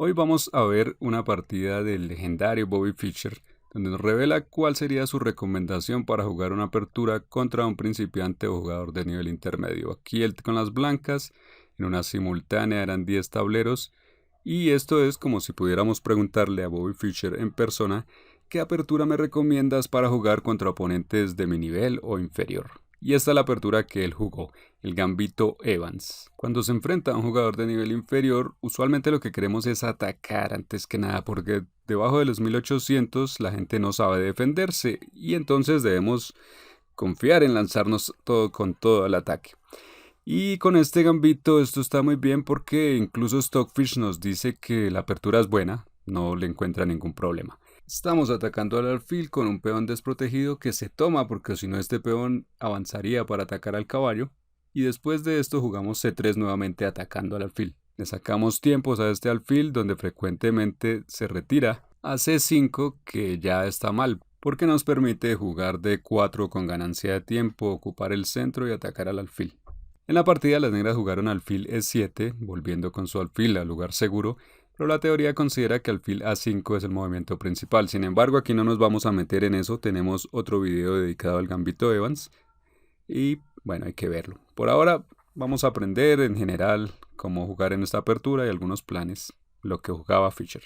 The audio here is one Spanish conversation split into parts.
Hoy vamos a ver una partida del legendario Bobby Fischer, donde nos revela cuál sería su recomendación para jugar una apertura contra un principiante o jugador de nivel intermedio. Aquí él con las blancas, en una simultánea eran 10 tableros, y esto es como si pudiéramos preguntarle a Bobby Fischer en persona qué apertura me recomiendas para jugar contra oponentes de mi nivel o inferior. Y esta es la apertura que él jugó, el Gambito Evans. Cuando se enfrenta a un jugador de nivel inferior, usualmente lo que queremos es atacar antes que nada, porque debajo de los 1800 la gente no sabe defenderse y entonces debemos confiar en lanzarnos todo con todo al ataque. Y con este gambito esto está muy bien porque incluso Stockfish nos dice que la apertura es buena, no le encuentra ningún problema. Estamos atacando al alfil con un peón desprotegido que se toma porque si no este peón avanzaría para atacar al caballo. Y después de esto jugamos C3 nuevamente atacando al alfil. Le sacamos tiempos a este alfil donde frecuentemente se retira a C5 que ya está mal porque nos permite jugar D4 con ganancia de tiempo, ocupar el centro y atacar al alfil. En la partida las negras jugaron alfil E7, volviendo con su alfil al lugar seguro, pero la teoría considera que alfil A5 es el movimiento principal. Sin embargo, aquí no nos vamos a meter en eso, tenemos otro video dedicado al gambito Evans y bueno, hay que verlo. Por ahora vamos a aprender en general cómo jugar en esta apertura y algunos planes, lo que jugaba Fischer.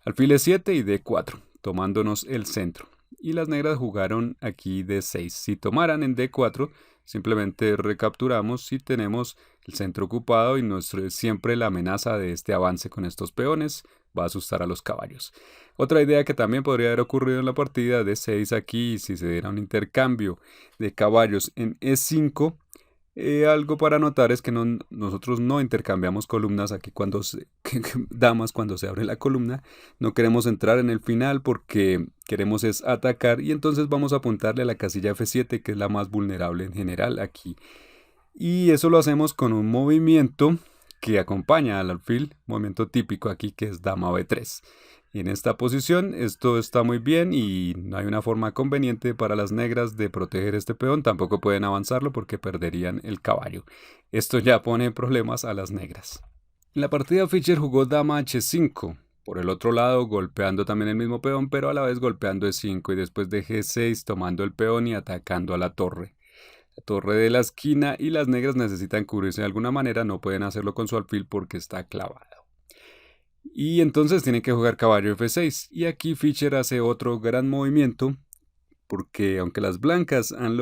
Alfil E7 y D4, tomándonos el centro. Y las negras jugaron aquí D6. Si tomaran en D4, simplemente recapturamos si tenemos el centro ocupado y siempre la amenaza de este avance con estos peones va a asustar a los caballos. Otra idea que también podría haber ocurrido en la partida de 6 aquí, si se diera un intercambio de caballos en E5, algo para notar es que nosotros no intercambiamos columnas aquí damas cuando se abre la columna. No queremos entrar en el final porque queremos es atacar y entonces vamos a apuntarle a la casilla F7 que es la más vulnerable en general aquí. Y eso lo hacemos con un movimiento que acompaña al alfil, movimiento típico aquí que es dama B3. Y en esta posición esto está muy bien y no hay una forma conveniente para las negras de proteger este peón, tampoco pueden avanzarlo porque perderían el caballo. Esto ya pone problemas a las negras. En la partida Fischer jugó dama H5, por el otro lado golpeando también el mismo peón pero a la vez golpeando E5 y después de G6 tomando el peón y atacando a la torre de la esquina y las negras necesitan cubrirse de alguna manera, no pueden hacerlo con su alfil porque está clavado. Y entonces tienen que jugar caballo F6 y aquí Fischer hace otro gran movimiento porque aunque las blancas han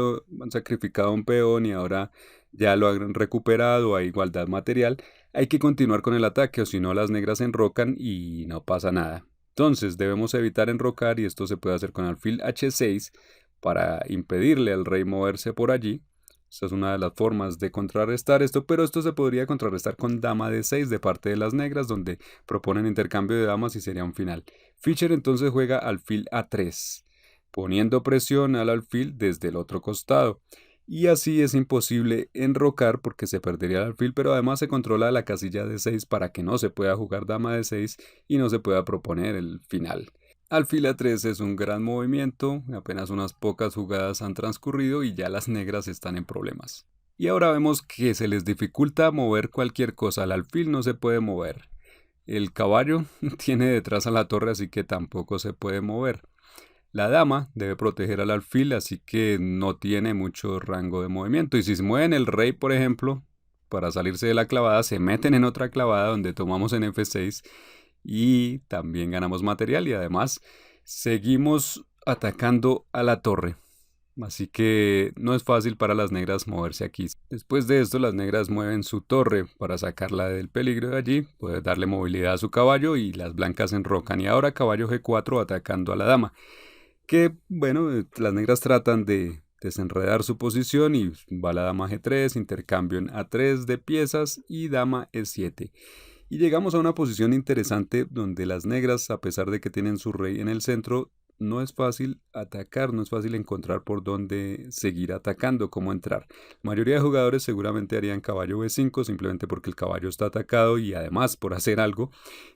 sacrificado un peón y ahora ya lo han recuperado a igualdad material, hay que continuar con el ataque o si no las negras enrocan y no pasa nada. Entonces debemos evitar enrocar y esto se puede hacer con alfil H6 para impedirle al rey moverse por allí. Esta es una de las formas de contrarrestar esto, pero esto se podría contrarrestar con dama D6 de parte de las negras, donde proponen intercambio de damas y sería un final. Fischer entonces juega alfil A3, poniendo presión al alfil desde el otro costado. Y así es imposible enrocar porque se perdería el alfil, pero además se controla la casilla D6 para que no se pueda jugar dama D6 y no se pueda proponer el final. Alfil A3 es un gran movimiento, apenas unas pocas jugadas han transcurrido y ya las negras están en problemas. Y ahora vemos que se les dificulta mover cualquier cosa, el alfil no se puede mover. El caballo tiene detrás a la torre así que tampoco se puede mover. La dama debe proteger al alfil así que no tiene mucho rango de movimiento y si se mueven el rey por ejemplo, para salirse de la clavada se meten en otra clavada donde tomamos en F6 y también ganamos material y además seguimos atacando a la torre. Así que no es fácil para las negras moverse aquí. Después de esto las negras mueven su torre para sacarla del peligro de allí, puede darle movilidad a su caballo y las blancas enrocan. Y ahora caballo G4 atacando a la dama. Que bueno, las negras tratan de desenredar su posición y va la dama G3, intercambio en A3 de piezas y dama E7. Y llegamos a una posición interesante donde las negras, a pesar de que tienen su rey en el centro, no es fácil atacar, no es fácil encontrar por dónde seguir atacando, cómo entrar. La mayoría de jugadores seguramente harían caballo B5 simplemente porque el caballo está atacado y además por hacer algo.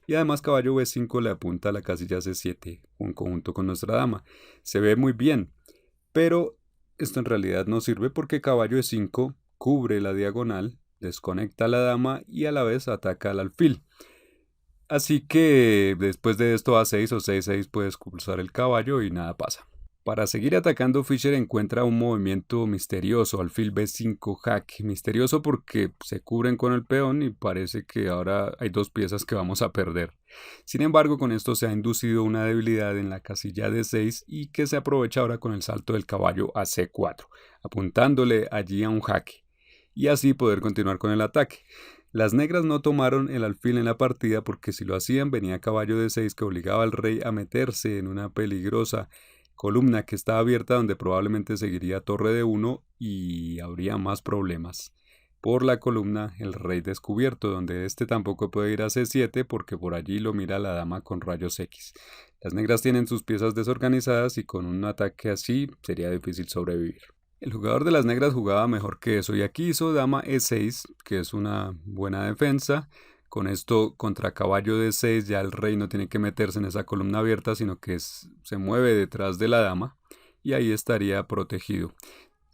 Y además caballo B5 le apunta a la casilla C7 en conjunto con nuestra dama. Se ve muy bien, pero esto en realidad no sirve porque caballo E5 cubre la diagonal, desconecta a la dama y a la vez ataca al alfil. Así que después de esto A6 o C6 puede expulsar el caballo y nada pasa. Para seguir atacando, Fischer encuentra un movimiento misterioso, alfil B5 jaque. Misterioso porque se cubren con el peón y parece que ahora hay dos piezas que vamos a perder. Sin embargo, con esto se ha inducido una debilidad en la casilla D6 y que se aprovecha ahora con el salto del caballo a C4, apuntándole allí a un jaque, y así poder continuar con el ataque. Las negras no tomaron el alfil en la partida porque si lo hacían venía caballo D6 que obligaba al rey a meterse en una peligrosa columna que está abierta donde probablemente seguiría torre de 1 y habría más problemas. Por la columna el rey descubierto, donde este tampoco puede ir a C7 porque por allí lo mira la dama con rayos X. Las negras tienen sus piezas desorganizadas y con un ataque así sería difícil sobrevivir. El jugador de las negras jugaba mejor que eso y aquí hizo dama E6, que es una buena defensa. Con esto, contra caballo D6, ya el rey no tiene que meterse en esa columna abierta, sino que se mueve detrás de la dama y ahí estaría protegido.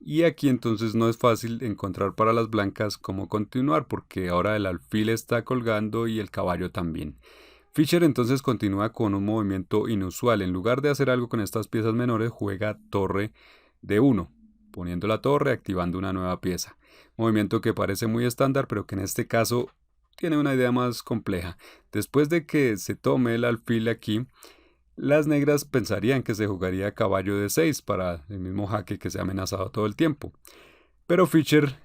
Y aquí entonces no es fácil encontrar para las blancas cómo continuar, porque ahora el alfil está colgando y el caballo también. Fischer entonces continúa con un movimiento inusual. En lugar de hacer algo con estas piezas menores, juega torre de 1, poniendo la torre, activando una nueva pieza. Movimiento que parece muy estándar, pero que en este caso tiene una idea más compleja. Después de que se tome el alfil aquí, las negras pensarían que se jugaría caballo de 6 para el mismo jaque que se ha amenazado todo el tiempo. Pero Fischer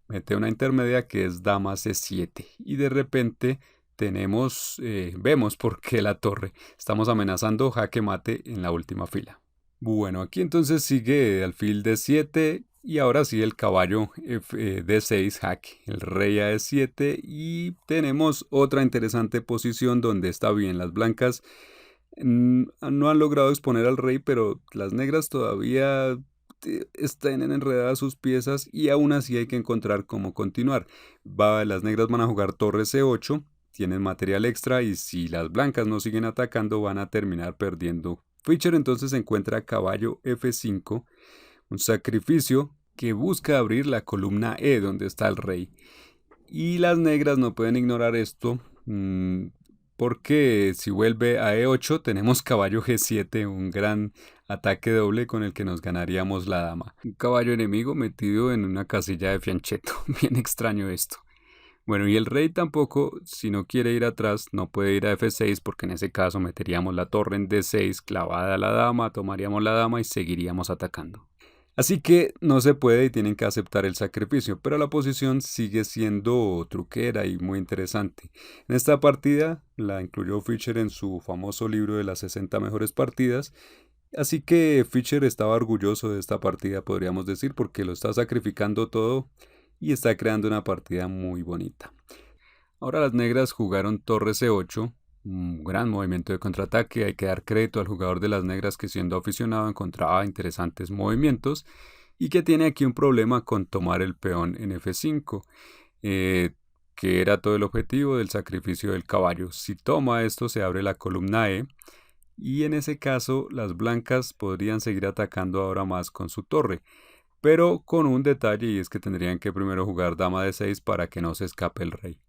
mete una intermedia que es dama C7 y de repente vemos por qué la torre. Estamos amenazando jaque mate en la última fila. Bueno, aquí entonces sigue alfil D7 y ahora sí el caballo D6 jaque, el rey a E7 y tenemos otra interesante posición donde está bien las blancas. No han logrado exponer al rey, pero las negras todavía están enredadas sus piezas y aún así hay que encontrar cómo continuar. Las negras van a jugar torre C8, tienen material extra y si las blancas no siguen atacando van a terminar perdiendo. Fischer entonces encuentra caballo F5, un sacrificio que busca abrir la columna E donde está el rey. Y las negras no pueden ignorar esto porque si vuelve a E8 tenemos caballo G7, un gran ataque doble con el que nos ganaríamos la dama. Un caballo enemigo metido en una casilla de fianchetto. Bien extraño esto. Bueno, y el rey tampoco, si no quiere ir atrás, no puede ir a F6 porque en ese caso meteríamos la torre en D6 clavada a la dama, tomaríamos la dama y seguiríamos atacando. Así que no se puede y tienen que aceptar el sacrificio, pero la posición sigue siendo truquera y muy interesante. En esta partida la incluyó Fischer en su famoso libro de las 60 mejores partidas, así que Fischer estaba orgulloso de esta partida, podríamos decir, porque lo está sacrificando todo y está creando una partida muy bonita. Ahora las negras jugaron torre C8, un gran movimiento de contraataque. Hay que dar crédito al jugador de las negras que siendo aficionado encontraba interesantes movimientos y que tiene aquí un problema con tomar el peón en F5, que era todo el objetivo del sacrificio del caballo. Si toma esto se abre la columna E y en ese caso las blancas podrían seguir atacando ahora más con su torre. Pero con un detalle y es que tendrían que primero jugar dama de 6 para que no se escape el rey.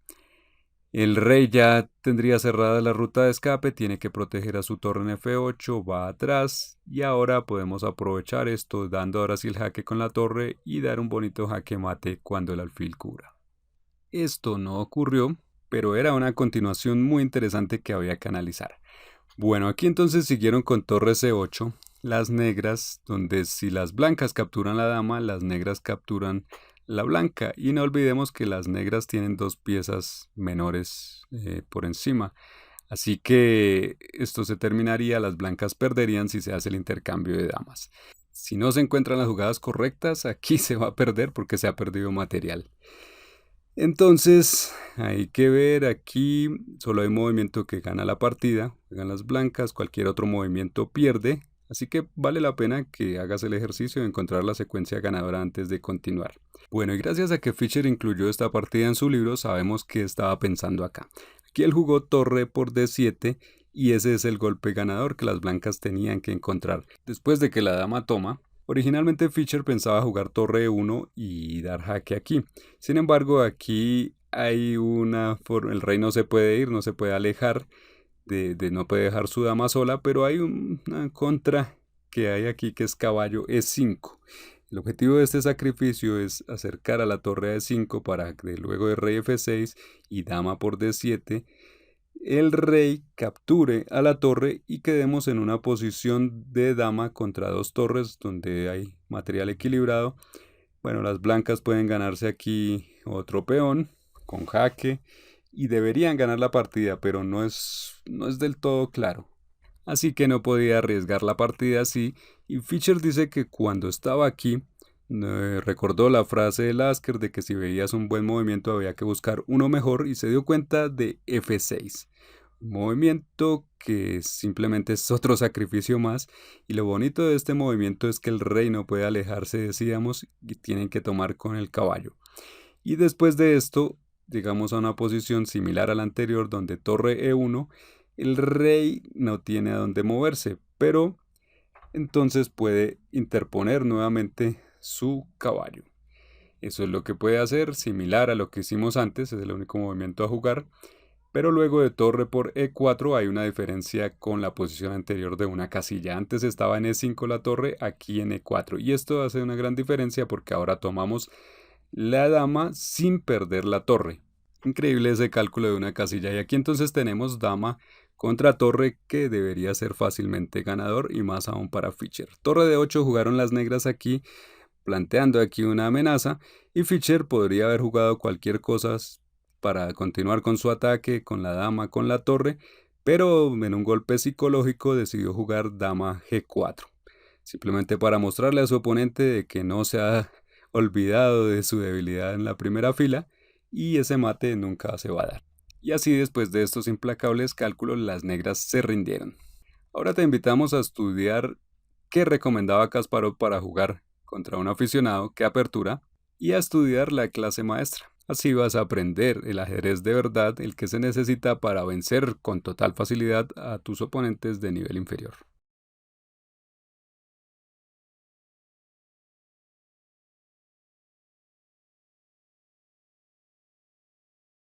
El rey ya tendría cerrada la ruta de escape, tiene que proteger a su torre en F8, va atrás y ahora podemos aprovechar esto dando ahora sí el jaque con la torre y dar un bonito jaque mate cuando el alfil cubra. Esto no ocurrió, pero era una continuación muy interesante que había que analizar. Bueno, aquí entonces siguieron con torre C8, las negras, donde si las blancas capturan la dama, las negras capturan la blanca. Y no olvidemos que las negras tienen dos piezas menores por encima. Así que esto se terminaría, las blancas perderían si se hace el intercambio de damas. Si no se encuentran las jugadas correctas, aquí se va a perder porque se ha perdido material. Entonces, hay que ver aquí, solo hay movimiento que gana la partida, juegan las blancas, cualquier otro movimiento pierde, así que vale la pena que hagas el ejercicio de encontrar la secuencia ganadora antes de continuar. Bueno, y gracias a que Fischer incluyó esta partida en su libro, sabemos qué estaba pensando acá. Aquí él jugó torre por D7 y ese es el golpe ganador que las blancas tenían que encontrar. Después de que la dama toma, originalmente Fischer pensaba jugar torre E1 y dar jaque aquí. Sin embargo, aquí hay una forma, el rey no se puede ir, no se puede alejar, no puede dejar su dama sola, pero hay una contra que hay aquí que es caballo E5. El objetivo de este sacrificio es acercar a la torre a E5 para que luego de rey F6 y dama por D7, el rey capture a la torre y quedemos en una posición de dama contra dos torres donde hay material equilibrado. Bueno, las blancas pueden ganarse aquí otro peón con jaque y deberían ganar la partida, pero no es del todo claro. Así que no podía arriesgar la partida así, y Fischer dice que cuando estaba aquí recordó la frase de Lasker de que si veías un buen movimiento había que buscar uno mejor y se dio cuenta de F6. Un movimiento que simplemente es otro sacrificio más, y lo bonito de este movimiento es que el rey no puede alejarse, decíamos, y tienen que tomar con el caballo. Y después de esto llegamos a una posición similar a la anterior donde torre E1, el rey no tiene a dónde moverse, pero entonces puede interponer nuevamente su caballo. Eso es lo que puede hacer, similar a lo que hicimos antes, es el único movimiento a jugar, pero luego de torre por E4 hay una diferencia con la posición anterior de una casilla. Antes estaba en E5 la torre, aquí en E4, y esto hace una gran diferencia porque ahora tomamos la dama sin perder la torre. Increíble ese cálculo de una casilla, y aquí entonces tenemos dama contra torre que debería ser fácilmente ganador y más aún para Fischer. Torre de 8 jugaron las negras aquí, planteando aquí una amenaza, y Fischer podría haber jugado cualquier cosa para continuar con su ataque, con la dama, con la torre, pero en un golpe psicológico decidió jugar dama G4, simplemente para mostrarle a su oponente de que no se ha olvidado de su debilidad en la primera fila, y ese mate nunca se va a dar. Y así, después de estos implacables cálculos, las negras se rindieron. Ahora te invitamos a estudiar qué recomendaba Kasparov para jugar contra un aficionado, qué apertura, y a estudiar la clase maestra. Así vas a aprender el ajedrez de verdad, el que se necesita para vencer con total facilidad a tus oponentes de nivel inferior.